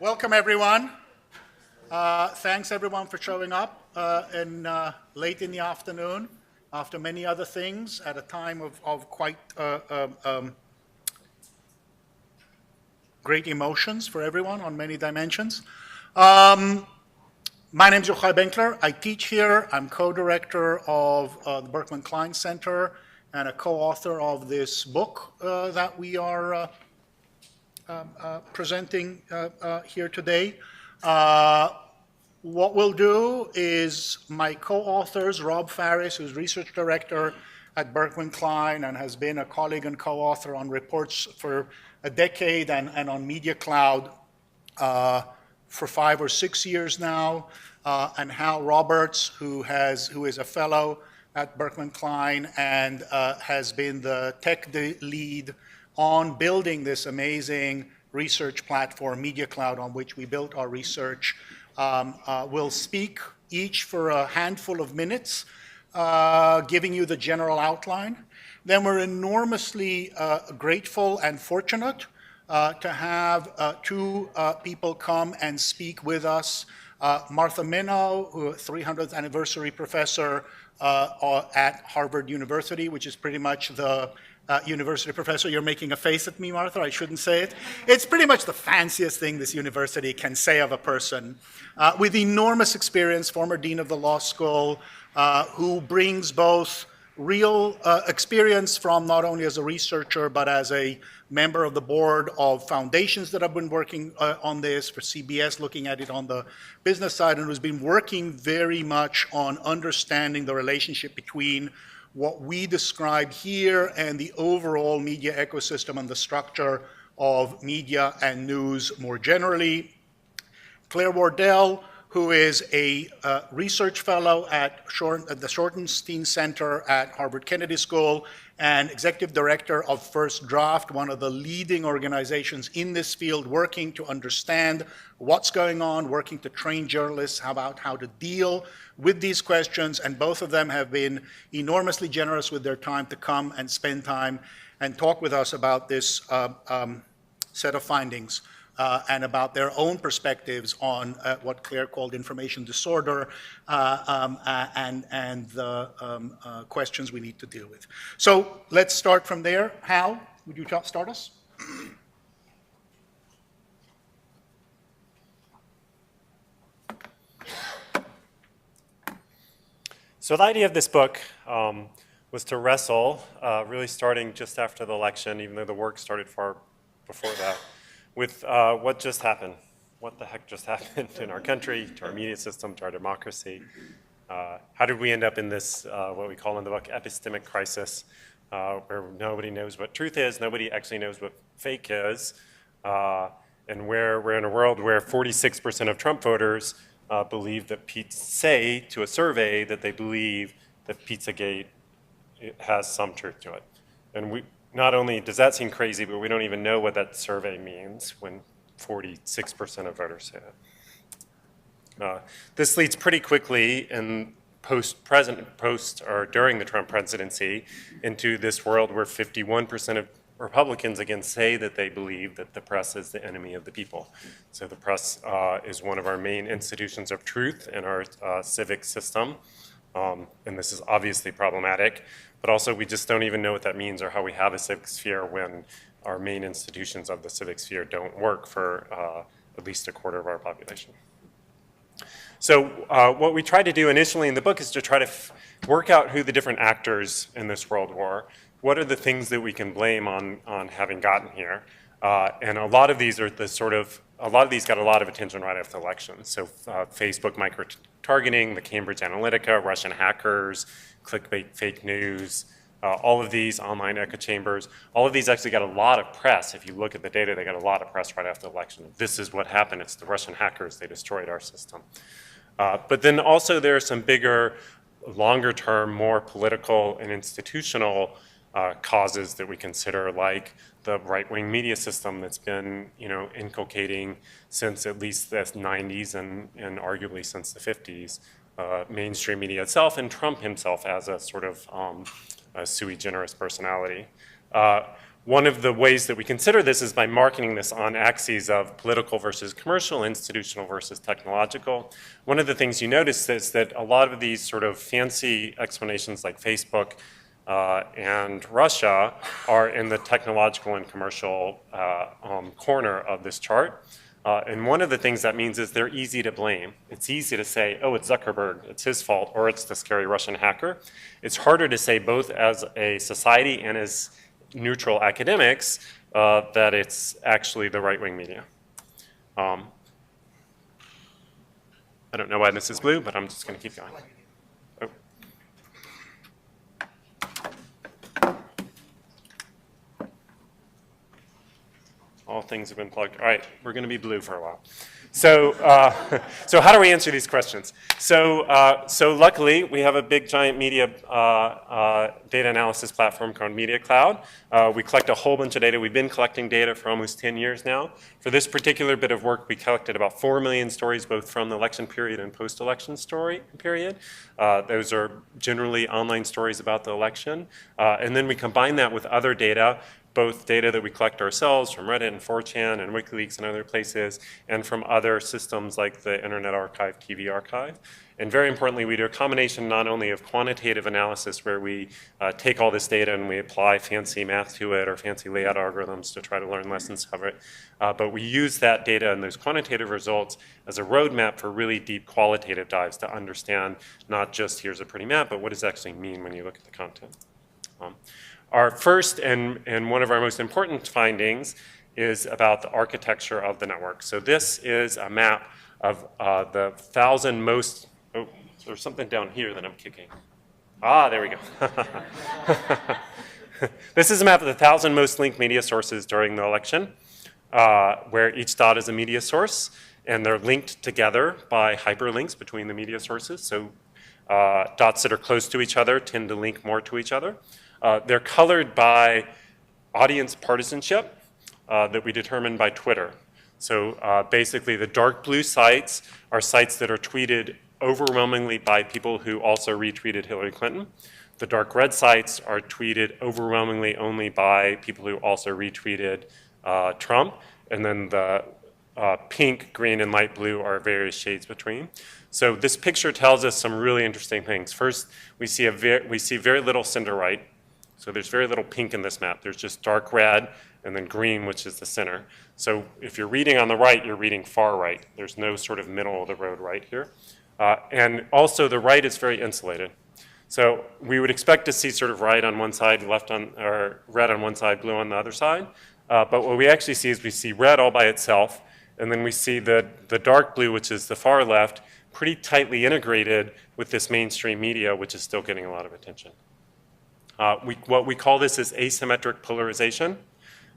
Welcome, everyone. Thanks, everyone, for showing up late in the afternoon after many other things at a time of quite great emotions for everyone on many dimensions. My name is Yochai Benkler. I teach here. I'm co-director of the Berkman Klein Center and a co-author of this book that we are presenting here today. What we'll do is my co-authors, Rob Faris, who's research director at Berkman Klein and has been a colleague and co-author on reports for a decade and on Media Cloud for 5 or 6 years now, and Hal Roberts, who is a fellow at Berkman Klein and has been the tech lead on building this amazing research platform, Media Cloud, on which we built our research. We'll speak each for a handful of minutes, giving you the general outline. Then we're enormously grateful and fortunate to have 2 people come and speak with us. Martha Minow, who 300th anniversary professor at Harvard University, which is pretty much the university professor. You're making a face at me, Martha. I shouldn't say it. It's pretty much the fanciest thing this university can say of a person. With enormous experience, former dean of the law school, who brings both real experience from not only as a researcher, but as a member of the board of foundations that have been working on this, for CBS, looking at it on the business side, and who's been working very much on understanding the relationship between what we describe here and the overall media ecosystem and the structure of media and news more generally. Claire Wardle, who is a research fellow at the Shortenstein Center at Harvard Kennedy School and executive director of First Draft, one of the leading organizations in this field working to understand what's going on, working to train journalists about how to deal with these questions, and both of them have been enormously generous with their time to come and spend time and talk with us about this set of findings. And about their own perspectives on what Claire called information disorder and the questions we need to deal with. So let's start from there. Hal, would you start us? So the idea of this book was to wrestle, really starting just after the election, even though the work started far before that, with what just happened. What the heck just happened in our country, to our media system, to our democracy? How did we end up in this, what we call in the book, epistemic crisis, where nobody knows what truth is, nobody actually knows what fake is, and where we're in a world where 46% of Trump voters believe that say to a survey that they believe that Pizzagate has some truth to it. And not only does that seem crazy, but we don't even know what that survey means when 46% of voters say it. This leads pretty quickly in during the Trump presidency into this world where 51% of Republicans again say that they believe that the press is the enemy of the people. So the press is one of our main institutions of truth in our civic system. And this is obviously problematic, but also we just don't even know what that means or how we have a civic sphere when our main institutions of the civic sphere don't work for at least a quarter of our population. So what we tried to do initially in the book is to try to work out who the different actors in this world were. What are the things that we can blame on having gotten here? And a lot of these are a lot of these got a lot of attention right after the election. So Facebook micro-targeting, the Cambridge Analytica, Russian hackers, clickbait fake news, all of these online echo chambers, all of these actually got a lot of press. If you look at the data, they got a lot of press right after the election. This is what happened. It's the Russian hackers. They destroyed our system. But then also there are some bigger, longer term, more political and institutional causes that we consider, like the right-wing media system that's been, inculcating since at least the 90s and arguably since the 50s, mainstream media itself, and Trump himself as a sort of a sui generis personality. One of the ways that we consider this is by marking this on axes of political versus commercial, institutional versus technological. One of the things you notice is that a lot of these sort of fancy explanations like Facebook and Russia are in the technological and commercial corner of this chart. And one of the things that means is they're easy to blame. It's easy to say, oh, it's Zuckerberg, it's his fault, or it's the scary Russian hacker. It's harder to say both as a society and as neutral academics that it's actually the right-wing media. I don't know why this is blue, but I'm just going to keep going. Oh. All things have been plugged. All right, we're going to be blue for a while. So, so how do we answer these questions? So luckily, we have a big, giant media data analysis platform called Media Cloud. We collect a whole bunch of data. We've been collecting data for almost 10 years now. For this particular bit of work, we collected about 4 million stories, both from the election period and post-election story period. Those are generally online stories about the election. And then we combine that with other data, both data that we collect ourselves from Reddit and 4chan and WikiLeaks and other places, and from other systems like the Internet Archive, TV Archive. And very importantly, we do a combination not only of quantitative analysis, where we take all this data and we apply fancy math to it or fancy layout algorithms to try to learn lessons of it, but we use that data and those quantitative results as a roadmap for really deep qualitative dives to understand not just here's a pretty map, but what does it actually mean when you look at the content. Our first and one of our most important findings is about the architecture of the network. So this is a map of the 1,000 most, oh, there's something down here that I'm kicking. Ah, there we go. This is a map of the 1,000 most linked media sources during the election, where each dot is a media source, and they're linked together by hyperlinks between the media sources. So dots that are close to each other tend to link more to each other. They're colored by audience partisanship that we determine by Twitter. So basically the dark blue sites are sites that are tweeted overwhelmingly by people who also retweeted Hillary Clinton. The dark red sites are tweeted overwhelmingly only by people who also retweeted Trump. And then the pink, green, and light blue are various shades between. So this picture tells us some really interesting things. First, we see very little center right. So there's very little pink in this map. There's just dark red and then green, which is the center. So if you're reading on the right, you're reading far right. There's no sort of middle of the road right here. And also the right is very insulated. So we would expect to see sort of right on one side, left on, or red on one side, blue on the other side. But what we actually see is we see red all by itself, and then we see the dark blue, which is the far left, pretty tightly integrated with this mainstream media, which is still getting a lot of attention. What we call this is asymmetric polarization.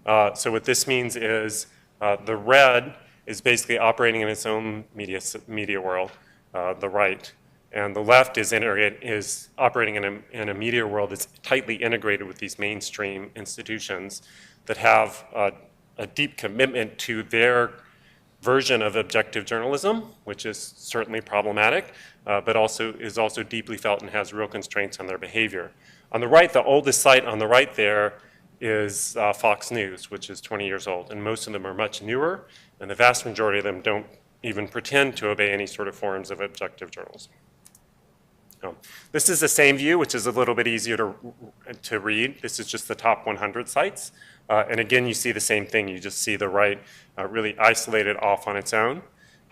So what this means is the red is basically operating in its own media world, the right, and the left is operating in a media world that's tightly integrated with these mainstream institutions that have a deep commitment to their version of objective journalism, which is certainly problematic, but is also deeply felt and has real constraints on their behavior. On the right, the oldest site on the right there is Fox News, which is 20 years old, and most of them are much newer, and the vast majority of them don't even pretend to obey any sort of forms of objective journalism. This is the same view, which is a little bit easier to read. This is just the top 100 sites. And again, you see the same thing. You just see the right really isolated off on its own,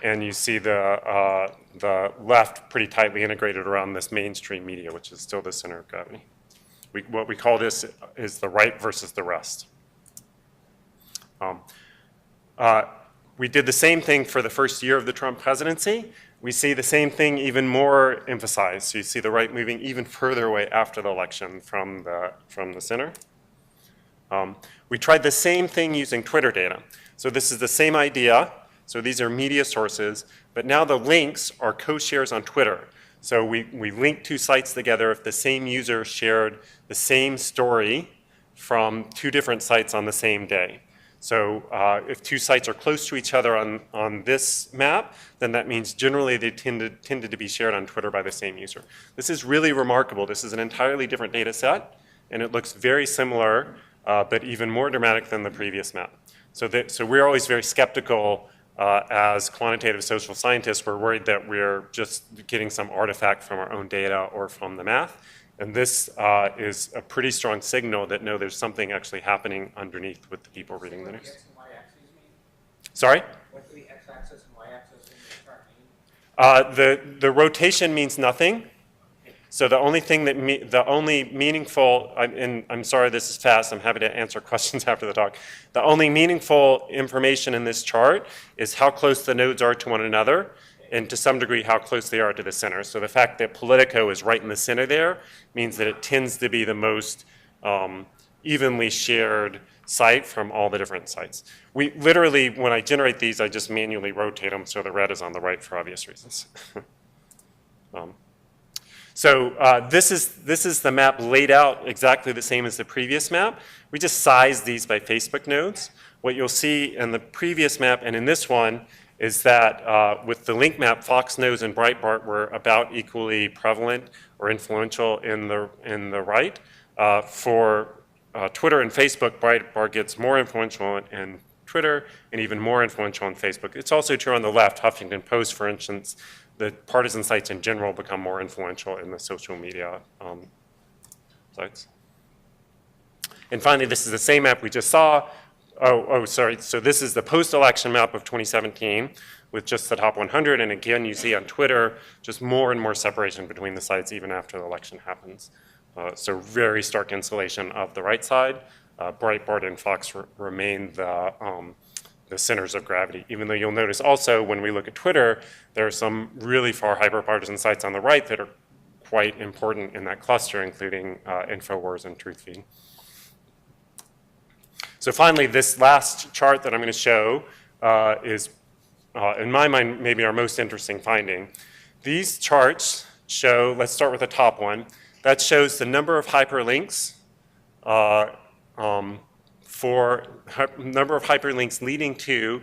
and you see the left pretty tightly integrated around this mainstream media, which is still the center of gravity. What we call this is the right versus the rest. We did the same thing for the first year of the Trump presidency. We see the same thing even more emphasized. So you see the right moving even further away after the election from the center. We tried the same thing using Twitter data. So this is the same idea. So these are media sources, but now the links are co-shares on Twitter. So we link two sites together if the same user shared the same story from two different sites on the same day. So if two sites are close to each other on this map, then that means generally they tended to be shared on Twitter by the same user. This is really remarkable. This is an entirely different data set, and it looks very similar but even more dramatic than the previous map. So we're always very skeptical as quantitative social scientists. We're worried that we're just getting some artifact from our own data or from the math. And this is a pretty strong signal that no, there's something actually happening underneath with the people reading the news. Sorry? What do the x-axis and y-axis in the chart mean? The rotation means nothing. So the only thing that the only meaningful, and I'm sorry this is fast, I'm happy to answer questions after the talk. The only meaningful information in this chart is how close the nodes are to one another, and to some degree how close they are to the center. So the fact that Politico is right in the center there means that it tends to be the most evenly shared site from all the different sites. We literally, when I generate these, I just manually rotate them so the red is on the right for obvious reasons. So this is the map laid out exactly the same as the previous map. We just sized these by Facebook nodes. What you'll see in the previous map and in this one is that with the link map, Fox News and Breitbart were about equally prevalent or influential in the right. For Twitter and Facebook, Breitbart gets more influential in Twitter and even more influential on Facebook. It's also true on the left. Huffington Post, for instance, the partisan sites in general become more influential in the social media sites. And finally, this is the same map we just saw. Sorry. So this is the post-election map of 2017 with just the top 100. And again, you see on Twitter just more and more separation between the sites even after the election happens. So very stark insulation of the right side. Breitbart and Fox remain the centers of gravity, even though you'll notice also when we look at Twitter, there are some really far hyperpartisan sites on the right that are quite important in that cluster, including InfoWars and TruthFeed. So finally, this last chart that I'm going to show is, in my mind, maybe our most interesting finding. These charts show, let's start with the top one, that shows the number of hyperlinks for number of hyperlinks leading to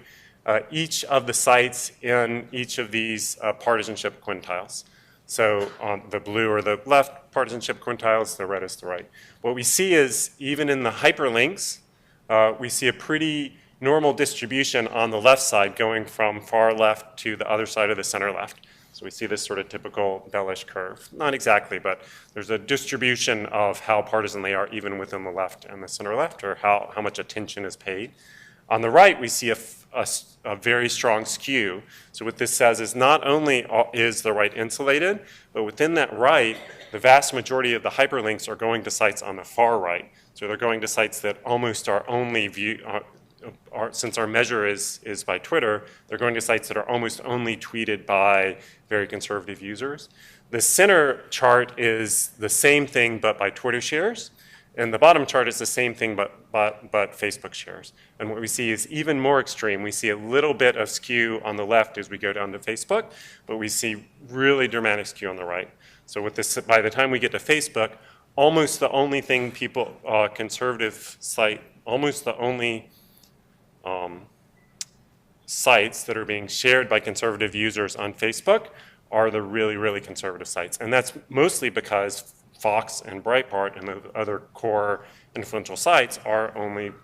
each of the sites in each of these partisanship quintiles. So on the blue are the left partisanship quintiles, the red is the right. What we see is even in the hyperlinks, we see a pretty normal distribution on the left side going from far left to the other side of the center left. So we see this sort of typical Bellish curve. Not exactly, but there's a distribution of how partisan they are even within the left and the center left, or how much attention is paid. On the right, we see a very strong skew. So what this says is not only is the right insulated, but within that right, the vast majority of the hyperlinks are going to sites on the far right. So they're going to sites that almost are only since our measure is by Twitter, they're going to sites that are almost only tweeted by very conservative users. The center chart is the same thing but by Twitter shares, and the bottom chart is the same thing but Facebook shares. And what we see is even more extreme. We see a little bit of skew on the left as we go down to Facebook, but we see really dramatic skew on the right. So with this, by the time we get to Facebook, almost the only thing people, conservative site, almost the only sites that are being shared by conservative users on Facebook are the really, really conservative sites. And that's mostly because Fox and Breitbart and the other core influential sites are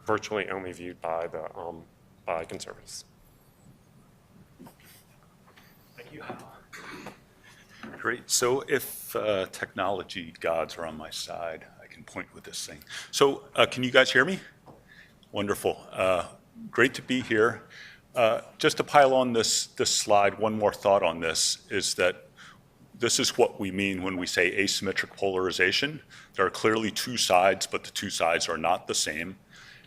virtually only viewed by by conservatives. Thank you. Great. So if technology gods are on my side, I can point with this thing. So can you guys hear me? Wonderful. Great to be here. Just to pile on this slide, one more thought on this is that this is what we mean when we say asymmetric polarization. There are clearly two sides, but the two sides are not the same.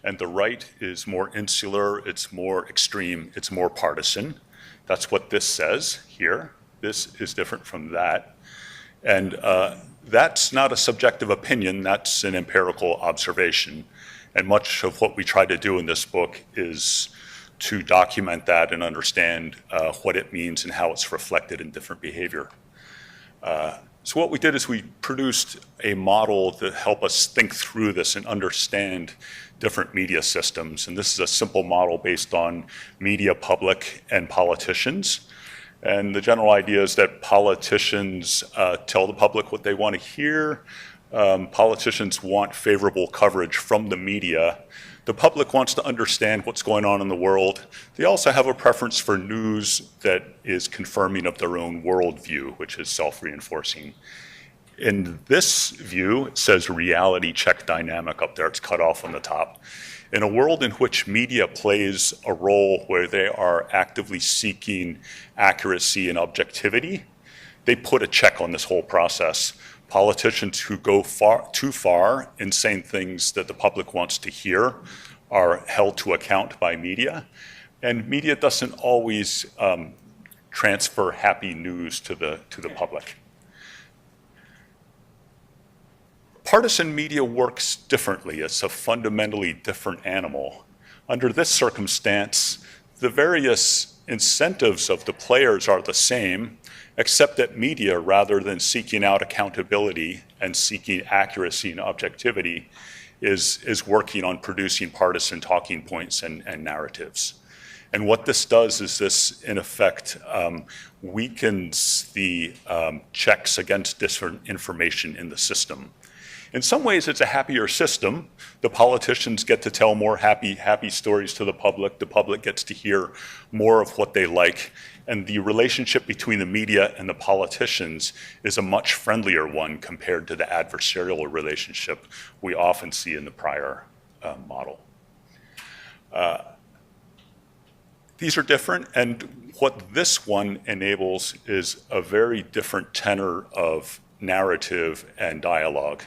And the right is more insular, it's more extreme, it's more partisan. That's what this says here. This is different from that. And that's not a subjective opinion, that's an empirical observation. And much of what we try to do in this book is to document that and understand what it means and how it's reflected in different behavior. So what we did is we produced a model to help us think through this and understand different media systems. And this is a simple model based on media, public, and politicians. And the general idea is that politicians tell the public what they want to hear. Politicians want favorable coverage from the media. The public wants to understand what's going on in the world. They also have a preference for news that is confirming of their own worldview, which is self-reinforcing. In this view, it says reality check dynamic up there. It's cut off on the top. In a world in which media plays a role where they are actively seeking accuracy and objectivity, they put a check on this whole process. Politicians who go too far in saying things that the public wants to hear are held to account by media. And media doesn't always transfer happy news to the public. Partisan media works differently. It's a fundamentally different animal. Under this circumstance, the various incentives of the players are the same, except that media, rather than seeking out accountability and seeking accuracy and objectivity, is working on producing partisan talking points and narratives. And what this does is this, in effect, weakens the checks against disinformation in the system. In some ways, it's a happier system. The politicians get to tell more happy stories to the public. The public gets to hear more of what they like. And the relationship between the media and the politicians is a much friendlier one compared to the adversarial relationship we often see in the prior model. These are different, and what this one enables is a very different tenor of narrative and dialogue.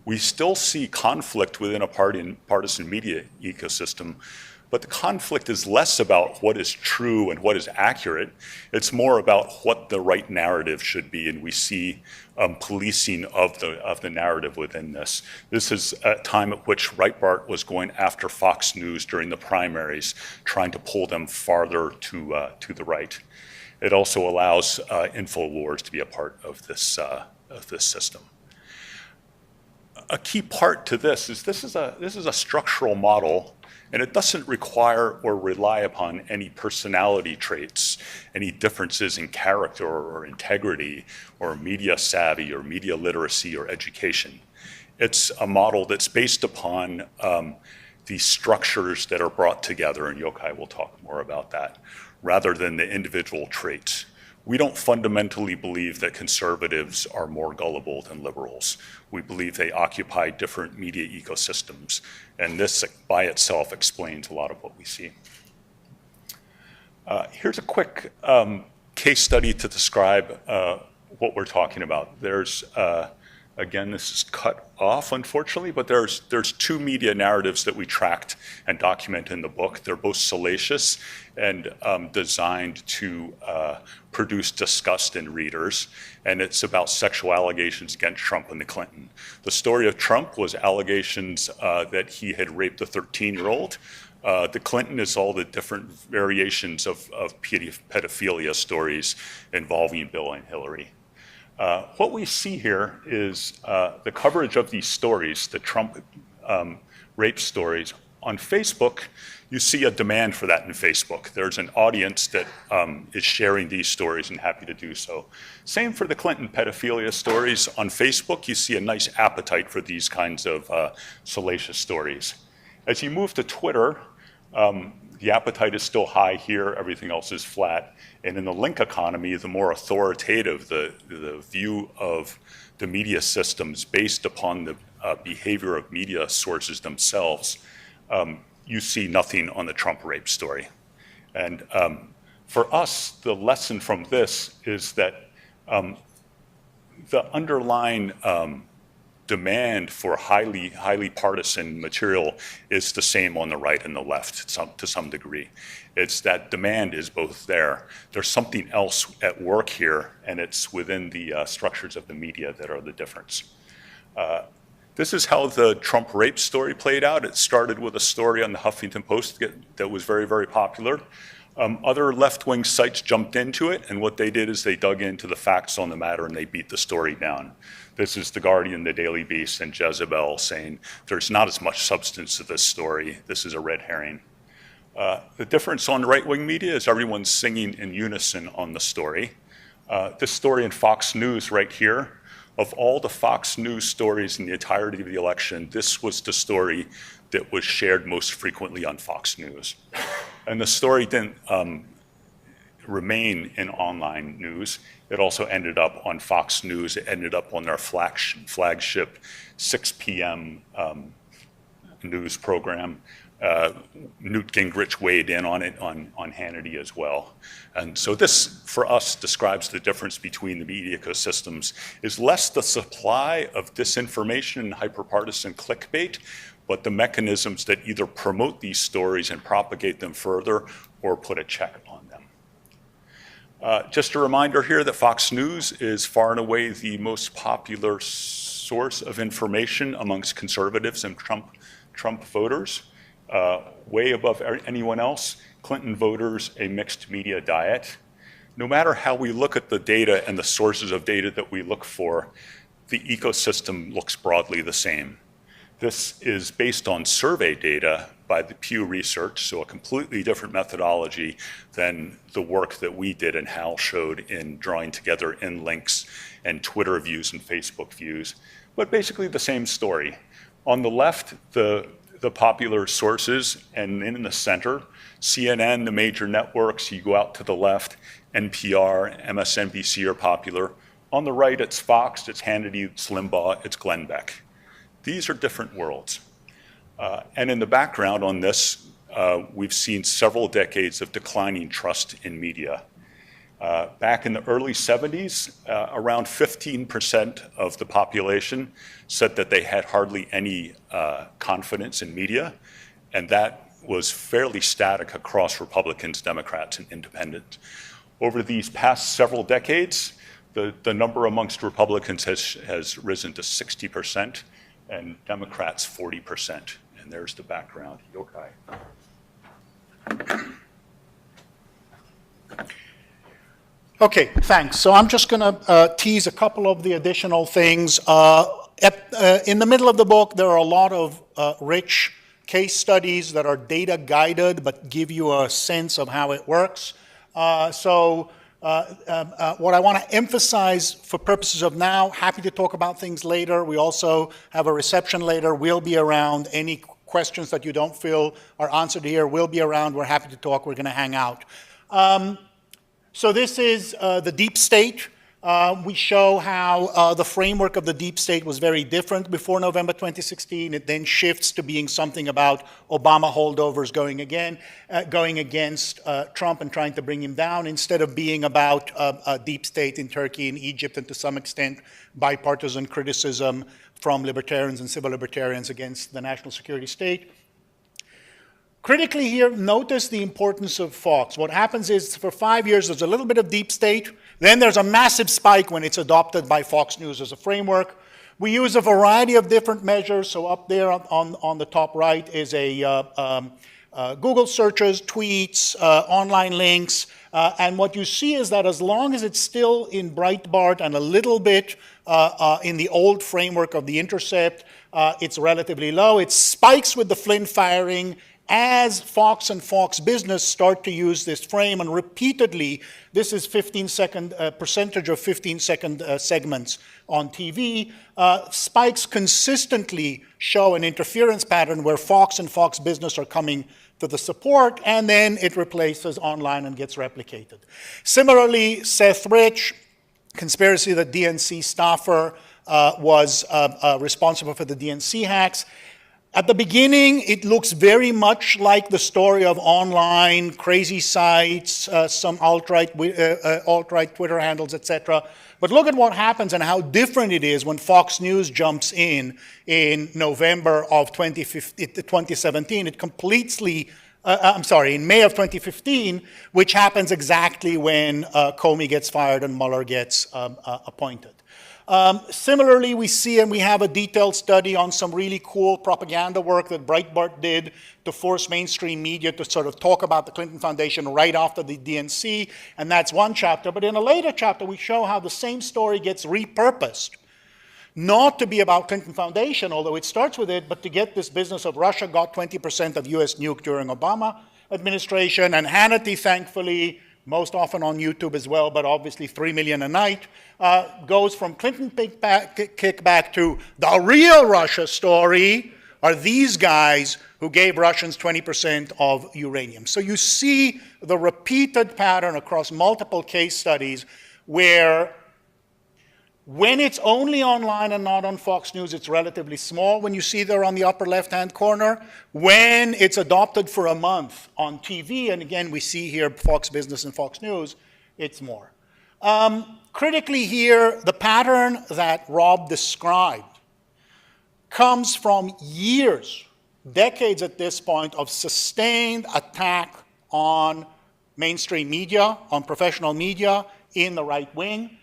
We still see conflict within a partisan media ecosystem, but the conflict is less about what is true and what is accurate. It's more about what the right narrative should be, and we see policing of the narrative within this. This is a time at which Breitbart was going after Fox News during the primaries, trying to pull them farther to the right. It also allows InfoWars to be a part of this system. A key part to this is this is a structural model, and it doesn't require or rely upon any personality traits, any differences in character or integrity or media savvy or media literacy or education. It's a model that's based upon the structures that are brought together, and Yochai will talk more about that, rather than the individual traits. We don't fundamentally believe that conservatives are more gullible than liberals. We believe they occupy different media ecosystems, and this by itself explains a lot of what we see. Here's a quick case study to describe what we're talking about. There's, again, this is cut off, unfortunately, but there's two media narratives that we tracked and document in the book. They're both salacious and designed to produce disgust in readers, and it's about sexual allegations against Trump and the Clinton. The story of Trump was allegations that he had raped a 13-year-old. The Clinton is all the different variations of pedophilia stories involving Bill and Hillary. What we see here is the coverage of these stories, the Trump rape stories. On Facebook, you see a demand for that in Facebook. There's an audience that is sharing these stories and happy to do so. Same for the Clinton pedophilia stories. On Facebook, you see a nice appetite for these kinds of salacious stories. As you move to Twitter, the appetite is still high here, everything else is flat. And in the link economy, the more authoritative the view of the media systems based upon the behavior of media sources themselves, you see nothing on the Trump rape story. And for us, the lesson from this is that the underlying demand for highly partisan material is the same on the right and the left to some degree. It's that demand is both there. There's something else at work here, and it's within the structures of the media that are the difference. This is how the Trump rape story played out. It started with a story on the Huffington Post that was very, very popular. Other left-wing sites jumped into it, and what they did is they dug into the facts on the matter and they beat the story down. This is The Guardian, The Daily Beast, and Jezebel saying there's not as much substance to this story. This is a red herring. The difference on right-wing media is everyone's singing in unison on the story. This story in Fox News right here Of all the Fox News stories in the entirety of the election, this was the story that was shared most frequently on Fox News. And the story didn't remain in online news. It also ended up on Fox News. It ended up on their flagship 6 p.m. News program. Newt Gingrich weighed in on it on Hannity as well. And so this, for us, describes the difference between the media ecosystems, is less the supply of disinformation and hyperpartisan clickbait, but the mechanisms that either promote these stories and propagate them further or put a check on them. Just a reminder here that Fox News is far and away the most popular source of information amongst conservatives and Trump voters. Way above anyone else. Clinton voters, a mixed media diet. No matter how we look at the data and the sources of data that we look for, the ecosystem looks broadly the same. This is based on survey data by the Pew Research, so a completely different methodology than the work that we did and Hal showed in drawing together in links and Twitter views and Facebook views, but basically the same story. On the left, the popular sources, and in the center, CNN, the major networks. You go out to the left, NPR, MSNBC are popular. On the right, it's Fox, it's Hannity, it's Limbaugh, it's Glenn Beck. These are different worlds. And in the background on this, we've seen several decades of declining trust in media. Back in the early 70s, around 15% of the population said that they had hardly any confidence in media, and that was fairly static across Republicans, Democrats, and independents. Over these past several decades, the number amongst Republicans has risen to 60%, and Democrats 40%. And there's the background. Yochai. Okay, thanks. So I'm just going to tease a couple of the additional things. In the middle of the book, there are a lot of rich case studies that are data guided but give you a sense of how it works. What I want to emphasize for purposes of now, happy to talk about things later. We also have a reception later. We'll be around. Any questions that you don't feel are answered here, we'll be around. We're happy to talk. We're going to hang out. So this is the deep state. We show how the framework of the deep state was very different before November 2016. It then shifts to being something about Obama holdovers going against Trump and trying to bring him down, instead of being about a deep state in Turkey and Egypt, and to some extent bipartisan criticism from libertarians and civil libertarians against the national security state. Critically here, notice the importance of Fox. What happens is, for 5 years, there's a little bit of deep state. Then there's a massive spike when it's adopted by Fox News as a framework. We use a variety of different measures. So up there on the top right is a Google searches, tweets, online links. And what you see is that as long as it's still in Breitbart and a little bit in the old framework of The Intercept, it's relatively low. It spikes with the Flynn firing as Fox and Fox Business start to use this frame, and repeatedly, this is percentage of 15-second segments on TV, spikes consistently show an interference pattern where Fox and Fox Business are coming to the support, and then it replaces online and gets replicated. Similarly, Seth Rich, conspiracy that DNC staffer was responsible for the DNC hacks. At the beginning, it looks very much like the story of online crazy sites, some alt-right Twitter handles, etc. But look at what happens and how different it is when Fox News jumps in November of 2017. It completely, in May of 2015, which happens exactly when Comey gets fired and Mueller gets appointed. Similarly, we see, and we have a detailed study on some really cool propaganda work that Breitbart did to force mainstream media to sort of talk about the Clinton Foundation right after the DNC, and that's one chapter. But in a later chapter, we show how the same story gets repurposed, not to be about Clinton Foundation, although it starts with it, but to get this business of Russia got 20% of US nuke during Obama administration, and Hannity, thankfully, most often on YouTube as well, but obviously 3 million a night, goes from Clinton kickback to the real Russia story are these guys who gave Russians 20% of uranium. So you see the repeated pattern across multiple case studies where when it's only online and not on Fox News, it's relatively small when you see there on the upper left-hand corner. When it's adopted for a month on TV, and again, we see here Fox Business and Fox News, it's more. Critically here, the pattern that Rob described comes from years, decades at this point, of sustained attack on mainstream media, on professional media in the right wing.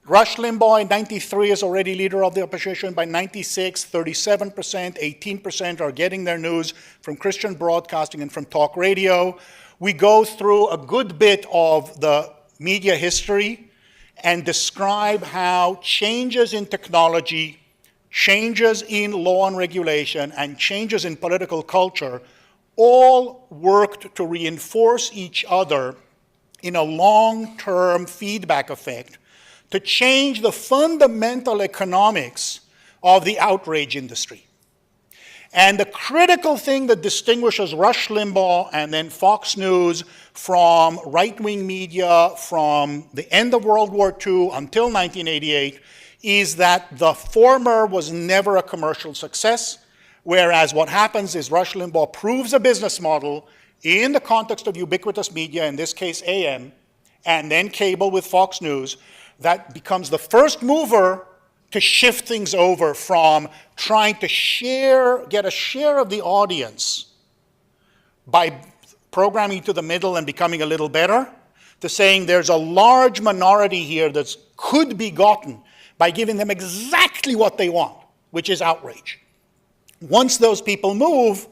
Rush Limbaugh in 93 is already leader of the opposition. By 96, 37%, 18% are getting their news from Christian broadcasting and from talk radio. We go through a good bit of the media history and describe how changes in technology, changes in law and regulation, and changes in political culture all worked to reinforce each other in a long-term feedback effect to change the fundamental economics of the outrage industry. And the critical thing that distinguishes Rush Limbaugh and then Fox News from right-wing media from the end of World War II until 1988 is that the former was never a commercial success, whereas what happens is Rush Limbaugh proves a business model in the context of ubiquitous media, in this case AM, and then cable with Fox News, that becomes the first mover to shift things over from trying to get a share of the audience by programming to the middle and becoming a little better, to saying there's a large minority here that could be gotten by giving them exactly what they want, which is outrage. Once those people move,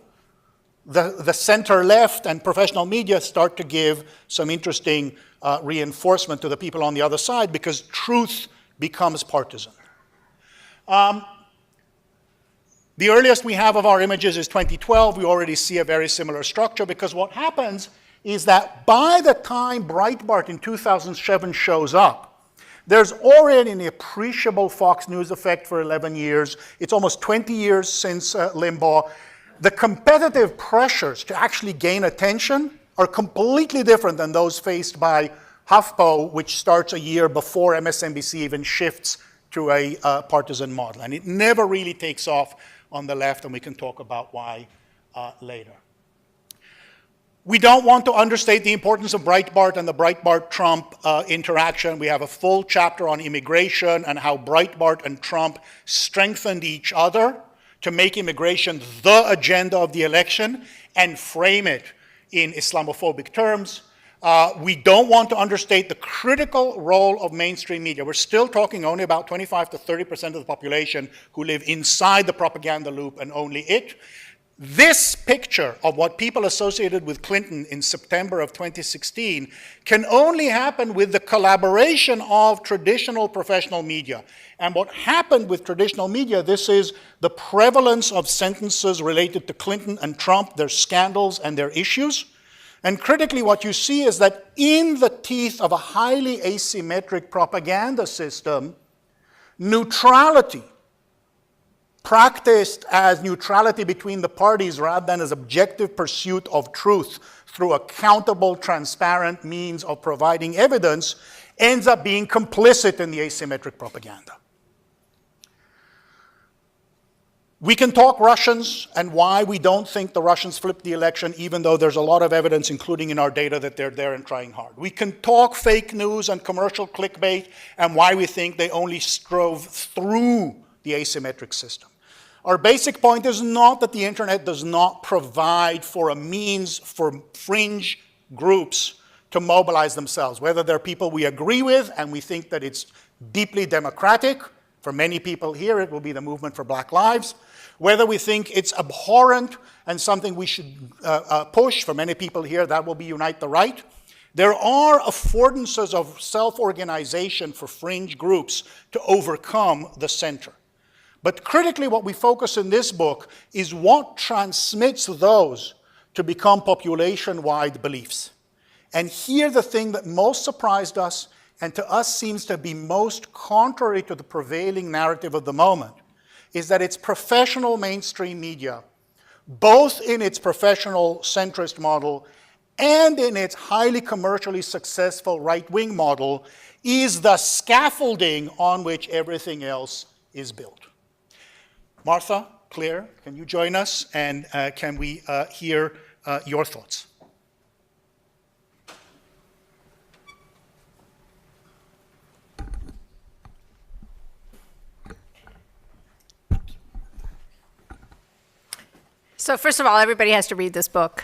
the center left and professional media start to give some interesting reinforcement to the people on the other side because truth becomes partisan. The earliest we have of our images is 2012. We already see a very similar structure because what happens is that by the time Breitbart in 2007 shows up, there's already an appreciable Fox News effect for 11 years. It's almost 20 years since Limbaugh. The competitive pressures to actually gain attention are completely different than those faced by HuffPo, which starts a year before MSNBC even shifts to a partisan model. And it never really takes off on the left, and we can talk about why later. We don't want to understate the importance of Breitbart and the Breitbart-Trump interaction. We have a full chapter on immigration and how Breitbart and Trump strengthened each other to make immigration the agenda of the election and frame it in Islamophobic terms. We don't want to understate the critical role of mainstream media. We're still talking only about 25 to 30% of the population who live inside the propaganda loop and only it. This picture of what people associated with Clinton in September of 2016 can only happen with the collaboration of traditional professional media. And what happened with traditional media, this is the prevalence of sentences related to Clinton and Trump, their scandals and their issues. And critically, what you see is that in the teeth of a highly asymmetric propaganda system, neutrality, practiced as neutrality between the parties rather than as objective pursuit of truth through accountable, transparent means of providing evidence, ends up being complicit in the asymmetric propaganda. We can talk Russians and why we don't think the Russians flipped the election, even though there's a lot of evidence, including in our data, that they're there and trying hard. We can talk fake news and commercial clickbait and why we think they only strove through the asymmetric system. Our basic point is not that the internet does not provide for a means for fringe groups to mobilize themselves, whether they're people we agree with and we think that it's deeply democratic. For many people here, it will be the movement for Black Lives. Whether we think it's abhorrent and something we should push, for many people here, that will be Unite the Right. There are affordances of self-organization for fringe groups to overcome the center. But critically, what we focus in this book is what transmits those to become population-wide beliefs. And here the thing that most surprised us, and to us seems to be most contrary to the prevailing narrative of the moment, is that it's professional mainstream media, both in its professional centrist model and in its highly commercially successful right-wing model, is the scaffolding on which everything else is built. Martha, Claire, can you join us, and can we hear your thoughts? So first of all, everybody has to read this book.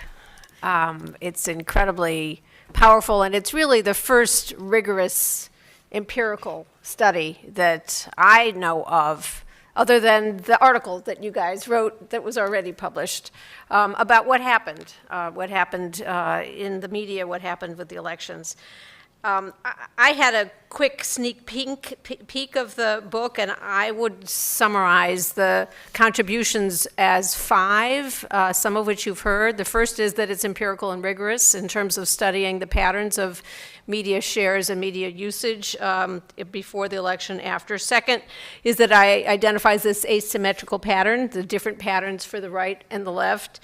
It's incredibly powerful, and it's really the first rigorous empirical study that I know of, other than the article that you guys wrote that was already published, about what happened in the media, what happened with the elections. I had a quick sneak peek of the book, and I would summarize the contributions as 5, some of which you've heard. The first is that it's empirical and rigorous in terms of studying the patterns of media shares and media usage before the election, after. Second is that I identifies this asymmetrical pattern, the different patterns for the right and the left.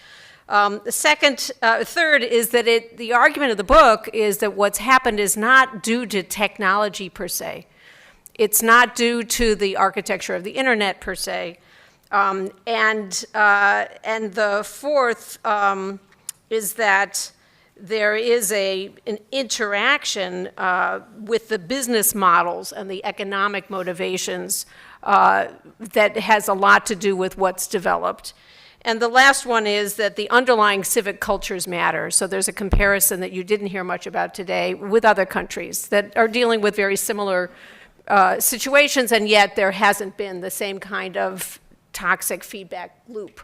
Third is that the argument of the book is that what's happened is not due to technology per se. It's not due to the architecture of the internet per se. And the fourth is that there is an interaction with the business models and the economic motivations that has a lot to do with what's developed. And the last one is that the underlying civic cultures matter. So there's a comparison that you didn't hear much about today with other countries that are dealing with very similar situations, and yet there hasn't been the same kind of toxic feedback loop.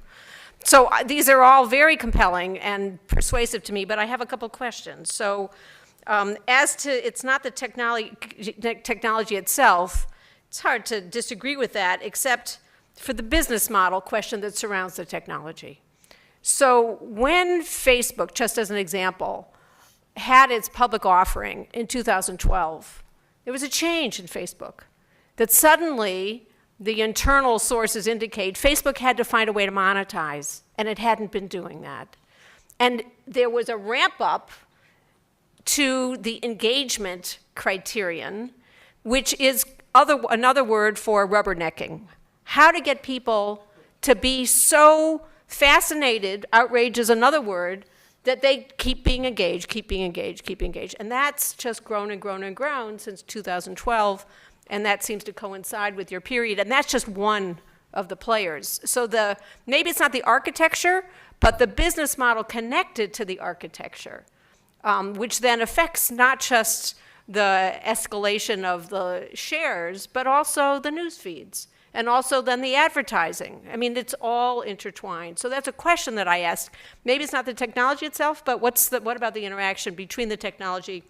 So these are all very compelling and persuasive to me, but I have a couple questions. So as to, it's not the technology itself, it's hard to disagree with that, except for the business model question that surrounds the technology. So when Facebook, just as an example, had its public offering in 2012, there was a change in Facebook, that suddenly the internal sources indicate Facebook had to find a way to monetize, and it hadn't been doing that. And there was a ramp up to the engagement criterion, which is another word for rubbernecking. How to get people to be so fascinated, outrage is another word, that they keep being engaged, keep being engaged, keep engaged. And that's just grown and grown and grown since 2012, and that seems to coincide with your period, and that's just one of the players. So maybe it's not the architecture, but the business model connected to the architecture, which then affects not just the escalation of the shares, but also the news feeds. And also then the advertising. I mean, it's all intertwined. So that's a question that I asked. Maybe it's not the technology itself, but what about the interaction between the technology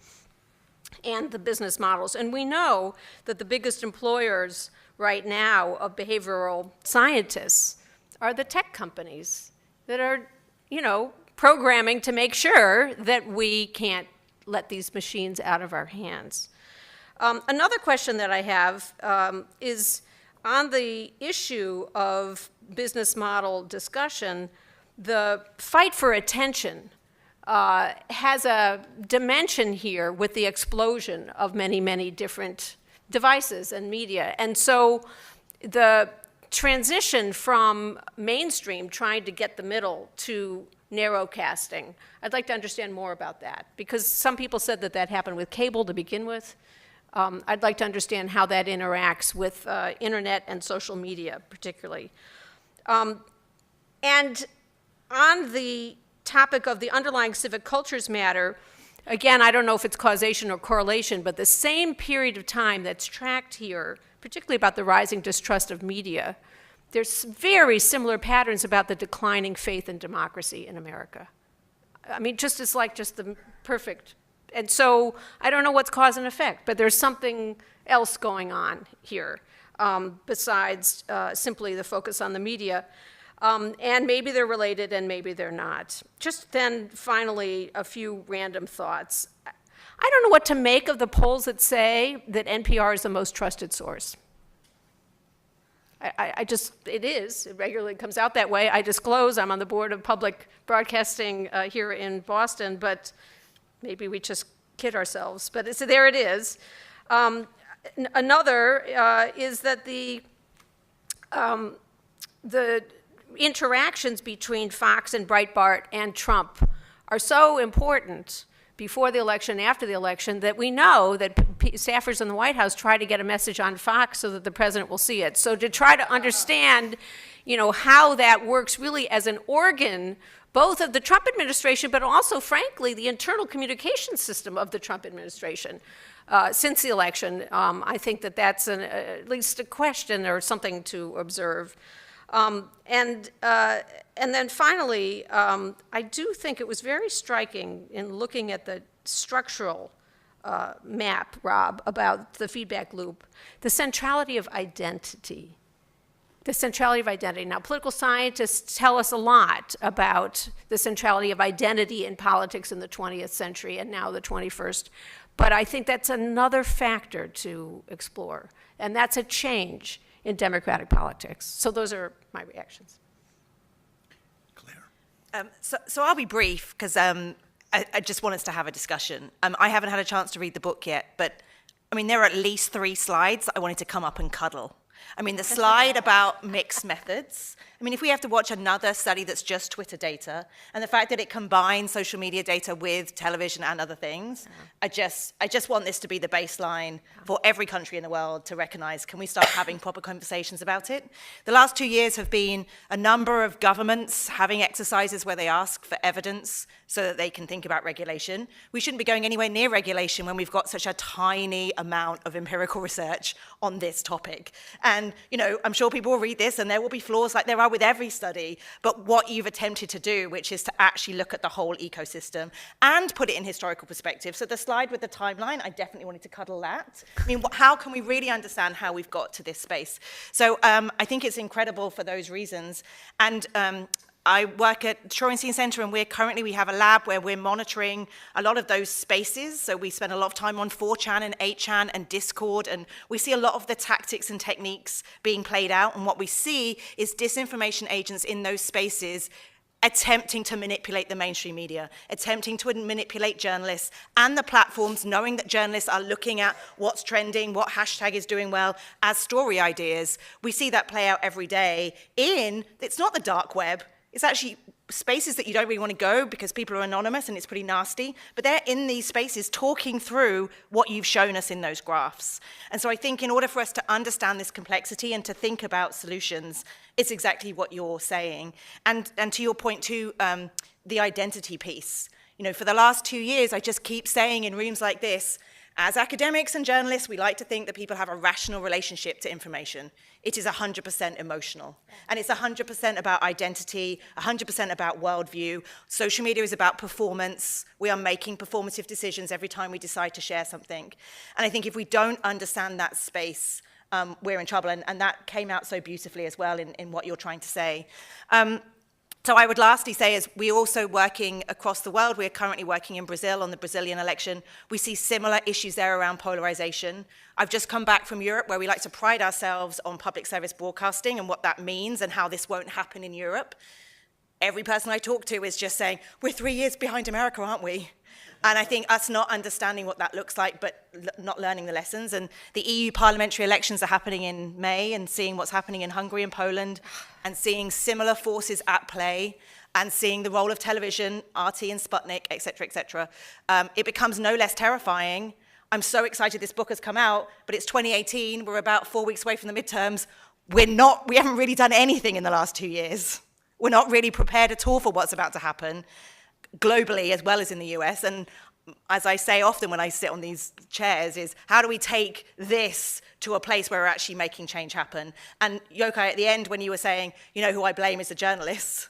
and the business models? And we know that the biggest employers right now of behavioral scientists are the tech companies that are, programming to make sure that we can't let these machines out of our hands. Another question that I have is, on the issue of business model discussion, the fight for attention has a dimension here with the explosion of many, many different devices and media. And so the transition from mainstream, trying to get the middle, to narrowcasting, I'd like to understand more about that, because some people said that happened with cable to begin with. I'd like to understand how that interacts with internet and social media, particularly. And on the topic of the underlying civic cultures matter, again, I don't know if it's causation or correlation, but the same period of time that's tracked here, particularly about the rising distrust of media, there's very similar patterns about the declining faith in democracy in America. I mean, just the perfect. And so I don't know what's cause and effect, but there's something else going on here besides simply the focus on the media. And maybe they're related and maybe they're not. Just then, finally, a few random thoughts. I don't know what to make of the polls that say that NPR is the most trusted source. It is. It regularly comes out that way. I disclose I'm on the board of public broadcasting here in Boston, but maybe we just kid ourselves. But so there it is. Another is that the interactions between Fox and Breitbart and Trump are so important before the election and after the election that we know that staffers in the White House try to get a message on Fox so that the president will see it. So to try to understand, how that works really as an organ, both of the Trump administration, but also, frankly, the internal communication system of the Trump administration since the election, I think that that's at least a question or something to observe. And then finally, I do think it was very striking in looking at the structural map, Rob, about the feedback loop, the centrality of identity. The centrality of identity. Now, political scientists tell us a lot about the centrality of identity in politics in the 20th century and now the 21st, but I think that's another factor to explore, and that's a change in democratic politics. So those are my reactions. Claire. So I'll be brief, because I just want us to have a discussion. I haven't had a chance to read the book yet, but there are at least 3 slides I wanted to come up and cuddle. The slide about mixed methods. If we have to watch another study that's just Twitter data, and the fact that it combines social media data with television and other things, I just want this to be the baseline for every country in the world to recognize, can we start having proper conversations about it? The last 2 years have been a number of governments having exercises where they ask for evidence so that they can think about regulation. We shouldn't be going anywhere near regulation when we've got such a tiny amount of empirical research on this topic. And, I'm sure people will read this and there will be flaws like there are with every study, but what you've attempted to do, which is to actually look at the whole ecosystem and put it in historical perspective. So the slide with the timeline, I definitely wanted to cuddle that. How can we really understand how we've got to this space? So I think it's incredible for those reasons. And I work at the Shorenstein Center, and we have a lab where we're monitoring a lot of those spaces. So we spend a lot of time on 4chan and 8chan and Discord, and we see a lot of the tactics and techniques being played out. And what we see is disinformation agents in those spaces attempting to manipulate the mainstream media, attempting to manipulate journalists and the platforms, knowing that journalists are looking at what's trending, what hashtag is doing well as story ideas. We see that play out every day it's not the dark web, it's actually spaces that you don't really want to go because people are anonymous and it's pretty nasty, but they're in these spaces talking through what you've shown us in those graphs. And so I think in order for us to understand this complexity and to think about solutions, it's exactly what you're saying. And to your point too, the identity piece. For the last 2 years, I just keep saying in rooms like this, as academics and journalists, we like to think that people have a rational relationship to information. It is 100% emotional. And it's 100% about identity, 100% about worldview. Social media is about performance. We are making performative decisions every time we decide to share something. And I think if we don't understand that space, we're in trouble. And that came out so beautifully as well in what you're trying to say. So I would lastly say, as we're also working across the world, we're currently working in Brazil on the Brazilian election. We see similar issues there around polarization. I've just come back from Europe, where we like to pride ourselves on public service broadcasting and what that means and how this won't happen in Europe. Every person I talk to is just saying, we're 3 years behind America, aren't we? And I think us not understanding what that looks like, but not learning the lessons. And the EU parliamentary elections are happening in May, and seeing what's happening in Hungary and Poland, and seeing similar forces at play, and seeing the role of television, RT and Sputnik, et cetera, it becomes no less terrifying. I'm so excited this book has come out, but it's 2018, we're about 4 weeks away from the midterms. We haven't really done anything in the last 2 years. We're not really prepared at all for what's about to happen, globally as well as in the US. And as I say often when I sit on these chairs, is how do we take this to a place where we're actually making change happen? And Yochai, at the end, when you were saying, who I blame is the journalists,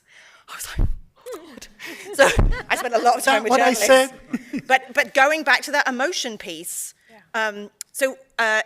I was like, oh, God. So I spent a lot of time with journalists. What I said? But going back to that emotion piece, So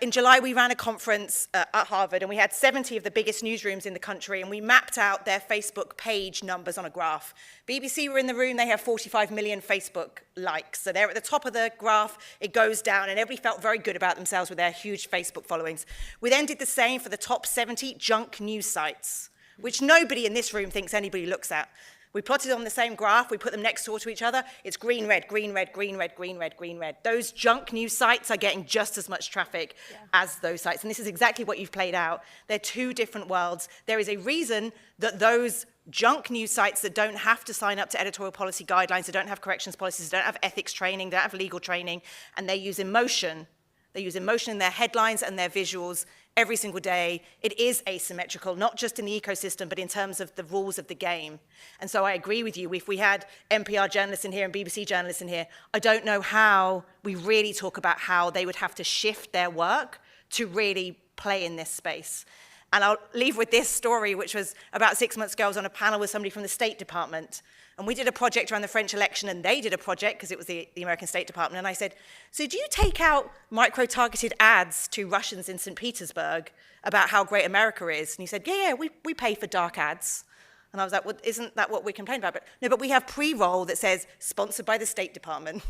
in July, we ran a conference at Harvard, and we had 70 of the biggest newsrooms in the country, and we mapped out their Facebook page numbers on a graph. BBC were in the room. They have 45 million Facebook likes. So they're at the top of the graph. It goes down, and everybody felt very good about themselves with their huge Facebook followings. We then did the same for the top 70 junk news sites, which nobody in this room thinks anybody looks at. We plotted on the same graph, we put them next door to each other. It's green, red, green, red, green, red, green, red, green, red. Those junk news sites are getting just as much traffic as those sites. And this is exactly what you've played out. They're two different worlds. There is a reason that those junk news sites that don't have to sign up to editorial policy guidelines, that don't have corrections policies, don't have ethics training, don't have legal training, and they use emotion. They use emotion in their headlines and their visuals every single day. It is asymmetrical, not just in the ecosystem, but in terms of the rules of the game. And so I agree with you. If we had NPR journalists in here and BBC journalists in here, I don't know how we really talk about how they would have to shift their work to really play in this space. And I'll leave with this story, which was about 6 months ago. I was on a panel with somebody from the State Department. And we did a project around the French election, and they did a project, because it was the American State Department. And I said, so do you take out micro-targeted ads to Russians in St. Petersburg about how great America is? And he said, yeah, we pay for dark ads. And I was like, well, isn't that what we complain about? But no, but we have pre-roll that says, sponsored by the State Department.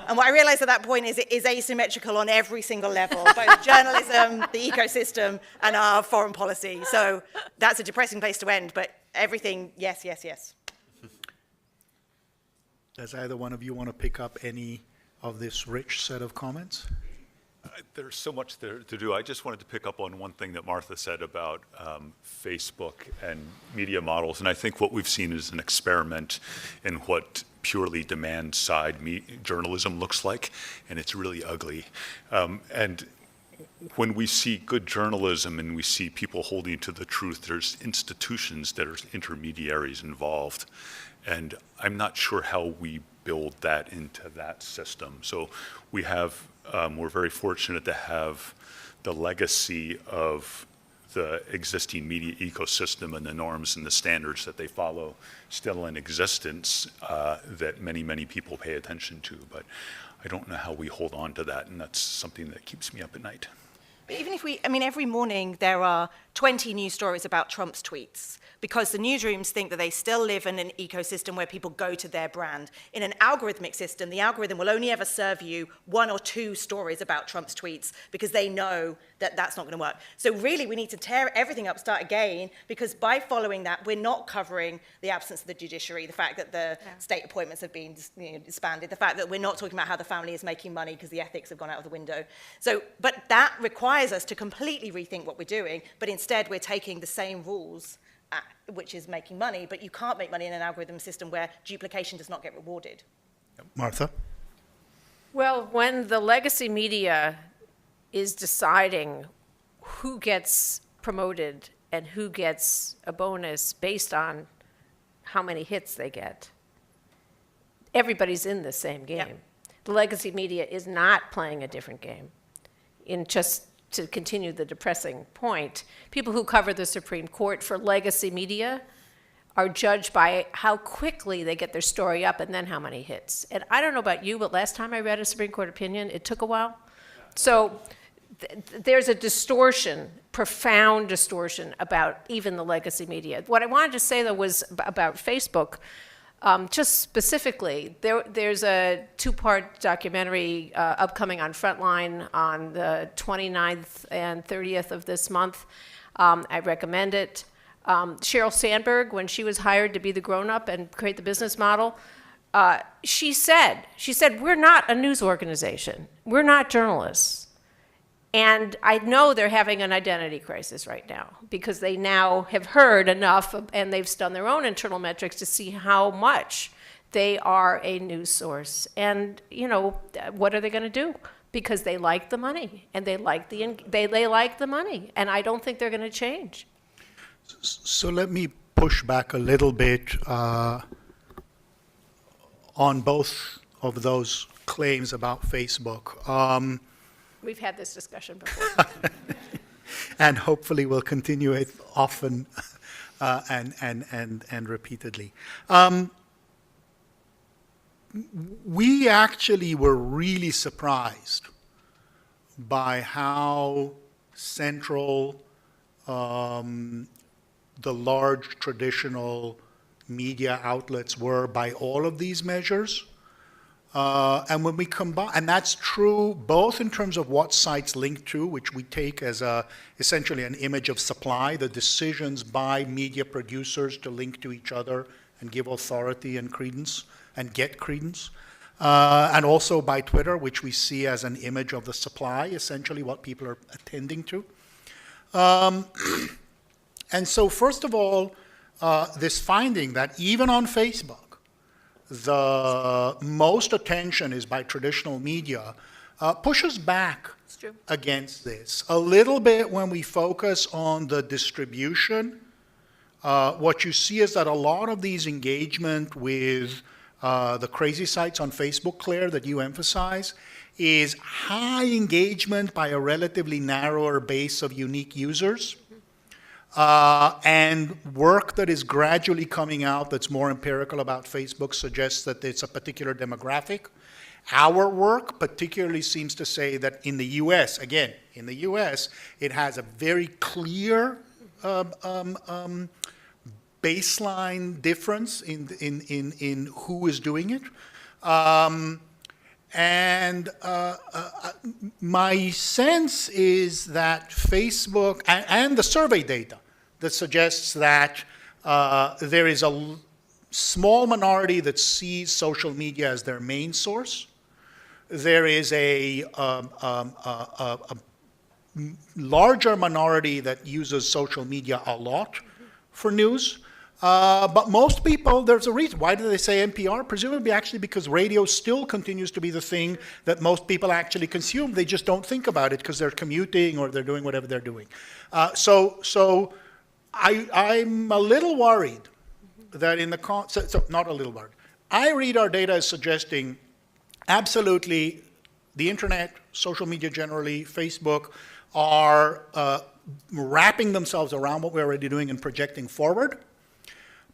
And what I realized at that point is it is asymmetrical on every single level, both journalism, the ecosystem, and our foreign policy. So that's a depressing place to end, but everything, yes, yes, yes. Does either one of you want to pick up any of this rich set of comments? There's so much there to do. I just wanted to pick up on one thing that Martha said about Facebook and media models. And I think what we've seen is an experiment in what purely demand-side journalism looks like, and it's really ugly. And when we see good journalism and we see people holding to the truth, there's institutions that are intermediaries involved. And I'm not sure how we build that into that system. So we have, we're very fortunate to have the legacy of the existing media ecosystem and the norms and the standards that they follow still in existence that many, many people pay attention to. But I don't know how we hold on to that, and that's something that keeps me up at night. But even if we, I mean, every morning there are 20 news stories about Trump's tweets, because the newsrooms think that they still live in an ecosystem where people go to their brand. In an algorithmic system, the algorithm will only ever serve you 1 or 2 stories about Trump's tweets, because they know that that's not going to work. So really, we need to tear everything up, start again, because by following that, we're not covering the absence of the judiciary, the fact that the state appointments have been disbanded, the fact that we're not talking about how the family is making money because the ethics have gone out of the window. So, but that requires us to completely rethink what we're doing, but instead we're taking the same rules, which is making money, but you can't make money in an algorithm system where duplication does not get rewarded. Martha? Well, when the legacy media is deciding who gets promoted and who gets a bonus based on how many hits they get, everybody's in the same game. Yep. The legacy media is not playing a different game. In just to continue the depressing point, people who cover the Supreme Court for legacy media are judged by how quickly they get their story up and then how many hits. And I don't know about you, but last time I read a Supreme Court opinion, it took a while. So there's a distortion, profound distortion about even the legacy media. What I wanted to say, though, was about Facebook. Just specifically, there's a 2-part documentary upcoming on Frontline on the 29th and 30th of this month. I recommend it. Sheryl Sandberg, when she was hired to be the grown-up and create the business model, she said, we're not a news organization. We're not journalists. And I know they're having an identity crisis right now because they now have heard enough and they've done their own internal metrics to see how much they are a news source. And, you know, what are they going to do? Because they like the money and they like the money. And I don't think they're going to change. So let me push back a little bit on both of those claims about Facebook. We've had this discussion before. And hopefully we'll continue it often and repeatedly. We actually were really surprised by how central the large traditional media outlets were by all of these measures. And when we combine, and that's true both in terms of what sites link to, which we take as essentially an image of supply, the decisions by media producers to link to each other and give authority and credence and get credence. And also by Twitter, which we see as an image of the supply, essentially what people are attending to. And so first of all, this finding that even on Facebook, the most attention is by traditional media, pushes back against this. A little bit when we focus on the distribution, what you see is that a lot of these engagement with the crazy sites on Facebook, Claire, that you emphasize, is high engagement by a relatively narrower base of unique users. And work that is gradually coming out that's more empirical about Facebook suggests that it's a particular demographic. Our work particularly seems to say that in the US, again, in the US, it has a very clear baseline difference in who is doing it. My sense is that Facebook, and the survey data that suggests that there is a small minority that sees social media as their main source. There is a larger minority that uses social media a lot for news. But most people, there's a reason. Why do they say NPR? Presumably actually because radio still continues to be the thing that most people actually consume. They just don't think about it because they're commuting or they're doing whatever they're doing. So I'm a little worried that in the, so not a little worried. I read our data as suggesting absolutely the internet, social media generally, Facebook, are wrapping themselves around what we're already doing and projecting forward.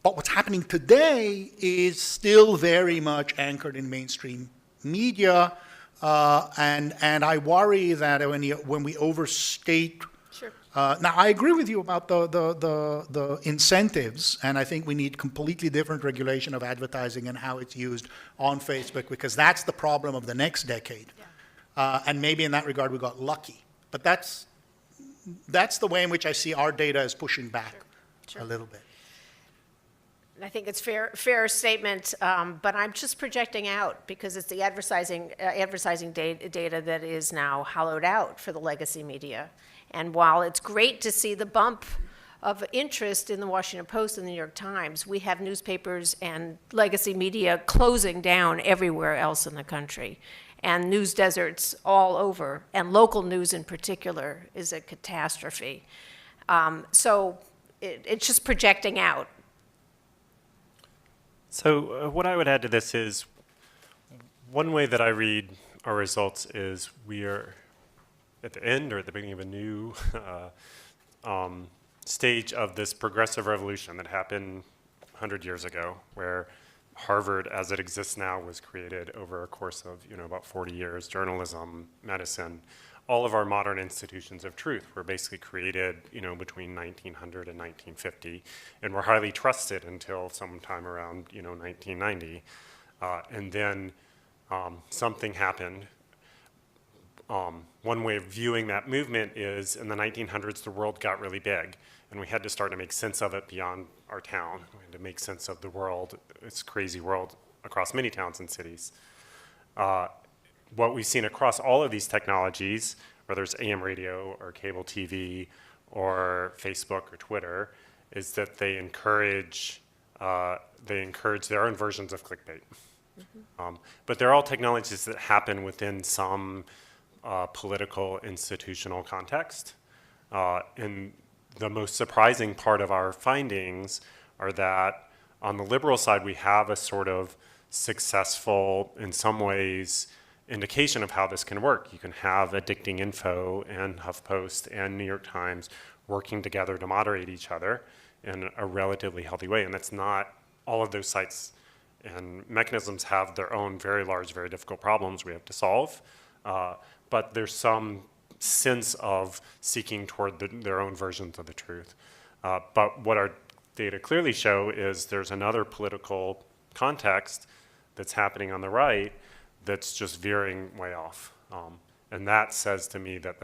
But what's happening today is still very much anchored in mainstream media, and I worry that when we overstate. Sure. Now, I agree with you about the incentives, and I think we need completely different regulation of advertising and how it's used on Facebook, because that's the problem of the next decade. Yeah. And maybe in that regard we got lucky. But that's the way in which I see our data as pushing back a little bit. I think it's fair statement, but I'm just projecting out because it's the advertising data that is now hollowed out for the legacy media. And while it's great to see the bump of interest in the Washington Post and the New York Times, we have newspapers and legacy media closing down everywhere else in the country. And news deserts all over, and local news in particular is a catastrophe. So it's just projecting out. So what I would add to this is, one way that I read our results is we are at the end or at the beginning of a new stage of this progressive revolution that happened 100 years ago, where Harvard, as it exists now, was created over a course of about 40 years. Journalism, medicine, all of our modern institutions of truth were basically created, between 1900 and 1950, and were highly trusted until sometime around, 1990. And then something happened. One way of viewing that movement is in the 1900s, the world got really big, and we had to start to make sense of it beyond our town. We had to make sense of the world, this crazy world across many towns and cities. What we've seen across all of these technologies, whether it's AM radio or cable TV or Facebook or Twitter, is that they encourage their own versions of clickbait. Mm-hmm. But they're all technologies that happen within some political institutional context. And the most surprising part of our findings are that on the liberal side, we have a sort of successful, in some ways, indication of how this can work. You can have Addicting Info and HuffPost and New York Times working together to moderate each other in a relatively healthy way. And that's not, all of those sites and mechanisms have their own very large, very difficult problems we have to solve. But there's some sense of seeking toward their own versions of the truth. But what our data clearly show is there's another political context that's happening on the right that's just veering way off. And that says to me that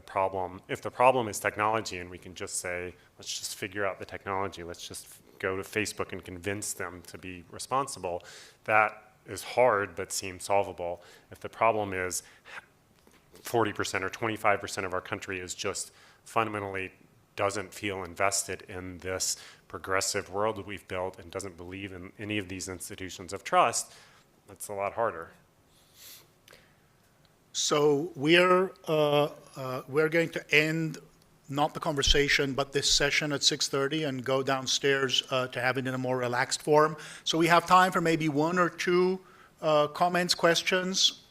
if the problem is technology and we can just say, let's just figure out the technology, let's just go to Facebook and convince them to be responsible, that is hard but seems solvable. If the problem is 40% or 25% of our country is just fundamentally doesn't feel invested in this progressive world that we've built and doesn't believe in any of these institutions of trust, that's a lot harder. So we're going to end not the conversation, but this session at 6:30 and go downstairs to have it in a more relaxed form. So we have time for maybe one or two comments, questions.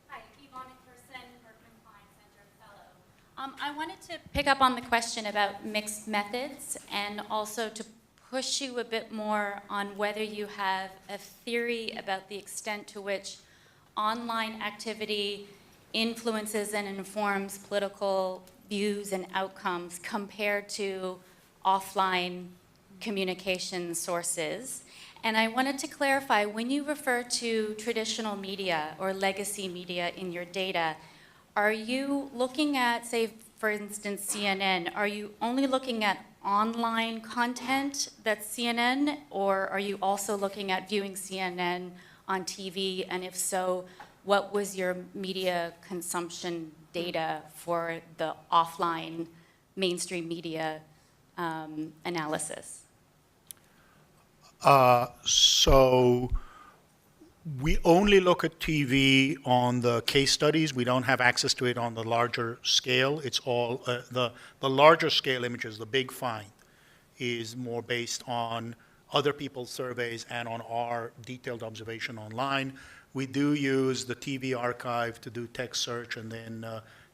Hi, Yvonne McPherson, Berkman Klein Center Fellow. I wanted to pick up on the question about mixed methods and also to push you a bit more on whether you have a theory about the extent to which online activity influences and informs political views and outcomes compared to offline communication sources. And I wanted to clarify, when you refer to traditional media or legacy media in your data, are you looking at, say, for instance, CNN, are you only looking at online content that's CNN, or are you also looking at viewing CNN on TV, and if so, what was your media consumption data for the offline mainstream media analysis? So we only look at TV on the case studies. We don't have access to it on the larger scale. It's all, the larger scale images, the big find, is more based on other people's surveys and on our detailed observation online. We do use the TV archive to do text search and then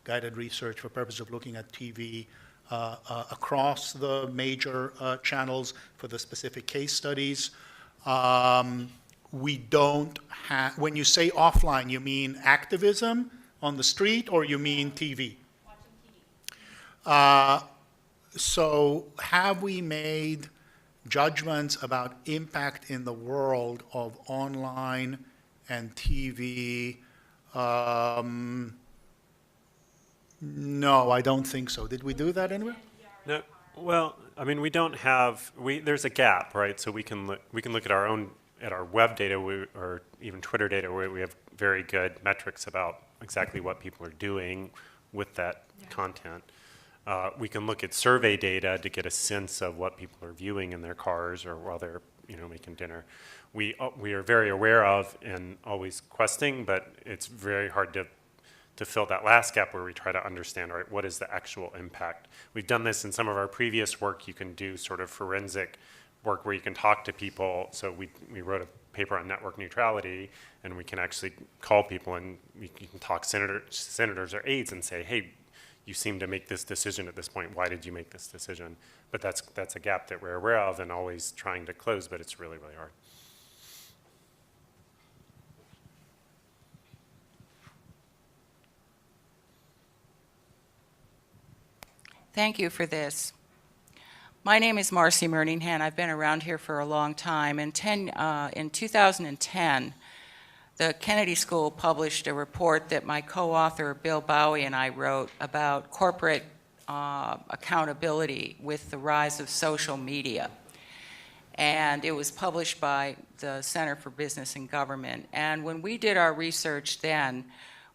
guided research for purpose of looking at TV across the major channels for the specific case studies. We don't have, when you say offline, you mean activism on the street or you mean TV? Watching TV. So have we made judgments about impact in the world of online and TV? No, I don't think so. Did we do that anyway? No, well, I mean, we don't have, there's a gap, right? So we can look at our web data or even Twitter data where we have very good metrics about exactly what people are doing with that content. We can look at survey data to get a sense of what people are viewing in their cars or while they're making dinner. We are very aware of and always questing, but it's very hard to fill that last gap where we try to understand, all right, what is the actual impact? We've done this in some of our previous work. You can do sort of forensic work where you can talk to people. So we wrote a paper on network neutrality, and we can actually call people and you can talk senators or aides and say, hey, you seem to make this decision at this point. Why did you make this decision? But that's a gap that we're aware of and always trying to close, but it's really, really hard. Thank you for this. My name is Marcy Merningham. I've been around here for a long time. In 2010, the Kennedy School published a report that my co-author Bill Bowie and I wrote about corporate accountability with the rise of social media. And it was published by the Center for Business and Government. And when we did our research then,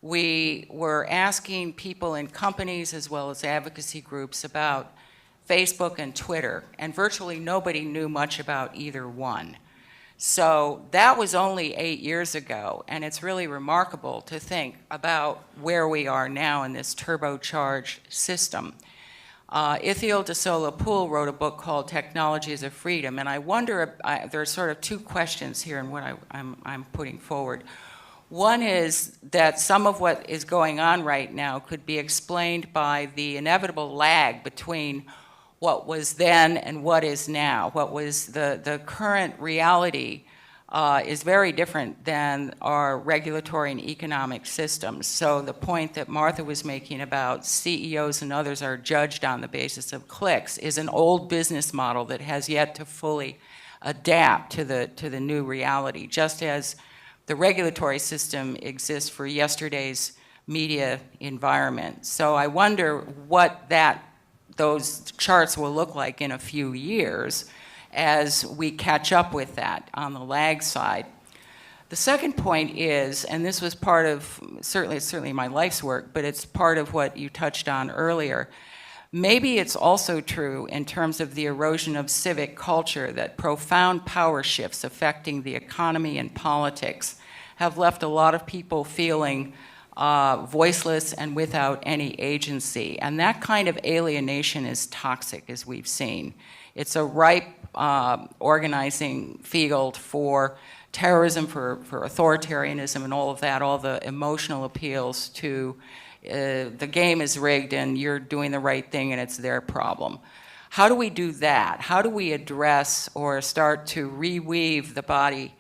we were asking people in companies as well as advocacy groups about Facebook and Twitter, and virtually nobody knew much about either one. So that was only 8 years ago, and it's really remarkable to think about where we are now in this turbocharged system. Ithiel de Sola Pool wrote a book called Technologies of Freedom, and I wonder, there are sort of two questions here in what I'm putting forward. One is that some of what is going on right now could be explained by the inevitable lag between what was then and what is now, what was the current reality is very different than our regulatory and economic systems. So the point that Martha was making about CEOs and others are judged on the basis of clicks is an old business model that has yet to fully adapt to the new reality, just as the regulatory system exists for yesterday's media environment. So I wonder what those charts will look like in a few years as we catch up with that on the lag side. The second point is, and this was part of, certainly my life's work, but it's part of what you touched on earlier, maybe it's also true in terms of the erosion of civic culture that profound power shifts affecting the economy and politics have left a lot of people feeling voiceless and without any agency. And that kind of alienation is toxic, as we've seen. It's a ripe organizing field for terrorism, for authoritarianism and all of that, all the emotional appeals to the game is rigged and you're doing the right thing and it's their problem. How do we do that? How do we address or start to reweave the body,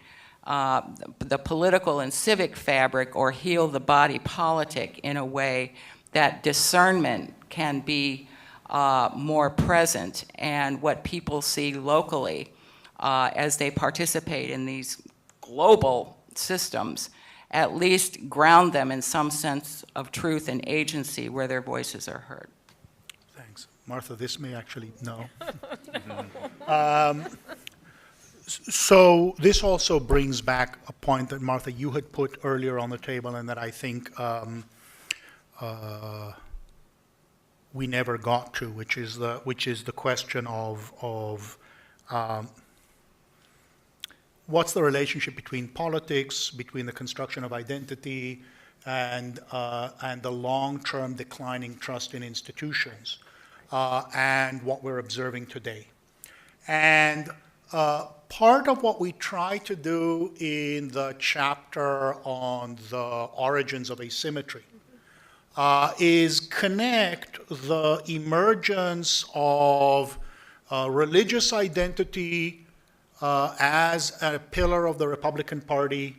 the political and civic fabric, or heal the body politic in a way that discernment can be more present, and what people see locally as they participate in these global systems at least ground them in some sense of truth and agency where their voices are heard? Thanks. Martha, this may actually, no. So this also brings back a point that, Martha, you had put earlier on the table and that I think we never got to, which is the question of what's the relationship between politics, between the construction of identity, and the long-term declining trust in institutions, and what we're observing today. And part of what we try to do in the chapter on the origins of asymmetry is connect the emergence of religious identity as a pillar of the Republican Party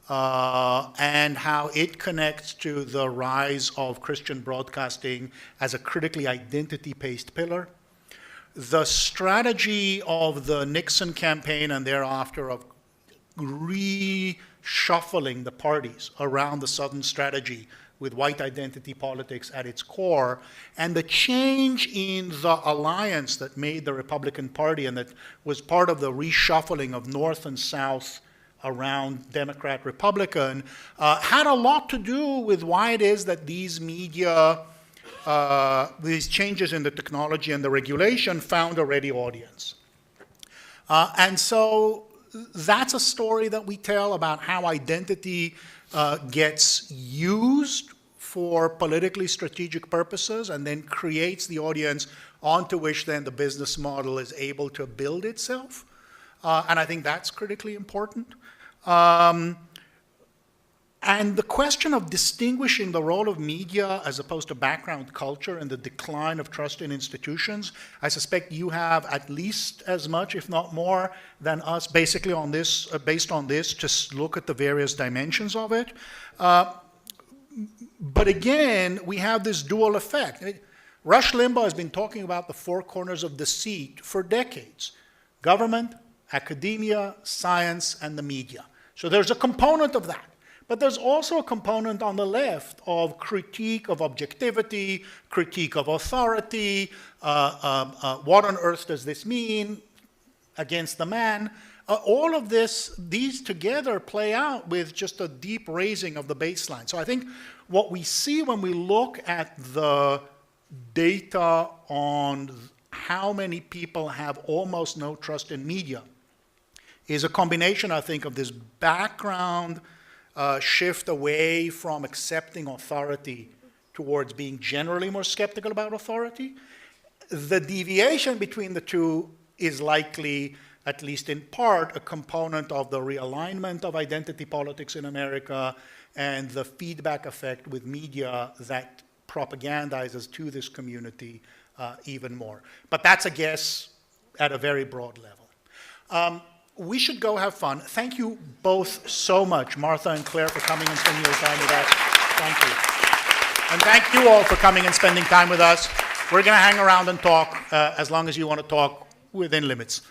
and how it connects to the rise of Christian broadcasting as a critically identity-based pillar. The strategy of the Nixon campaign and thereafter of reshuffling the parties around the Southern strategy with white identity politics at its core, and the change in the alliance that made the Republican Party and that was part of the reshuffling of North and South around Democrat-Republican, had a lot to do with why it is that these media, these changes in the technology and the regulation found a ready audience. And so that's a story that we tell about how identity gets used for politically strategic purposes and then creates the audience onto which then the business model is able to build itself. And I think that's critically important. And the question of distinguishing the role of media as opposed to background culture and the decline of trust in institutions, I suspect you have at least as much, if not more, than us basically on this, based on this, to look at the various dimensions of it. But again, we have this dual effect. Rush Limbaugh has been talking about the four corners of deceit for decades: government, academia, science, and the media. So there's a component of that. But there's also a component on the left of critique of objectivity, critique of authority, what on earth does this mean against the man? All of these together play out with just a deep raising of the baseline. So I think what we see when we look at the data on how many people have almost no trust in media is a combination, I think, of this background shift away from accepting authority towards being generally more skeptical about authority. The deviation between the two is likely, at least in part, a component of the realignment of identity politics in America and the feedback effect with media that propagandizes to this community even more. But that's a guess at a very broad level. we should go have fun. Thank you both so much, Martha and Claire, for coming and spending your time with us. Thank you. And thank you all for coming and spending time with us. We're going to hang around and talk as long as you want to talk within limits.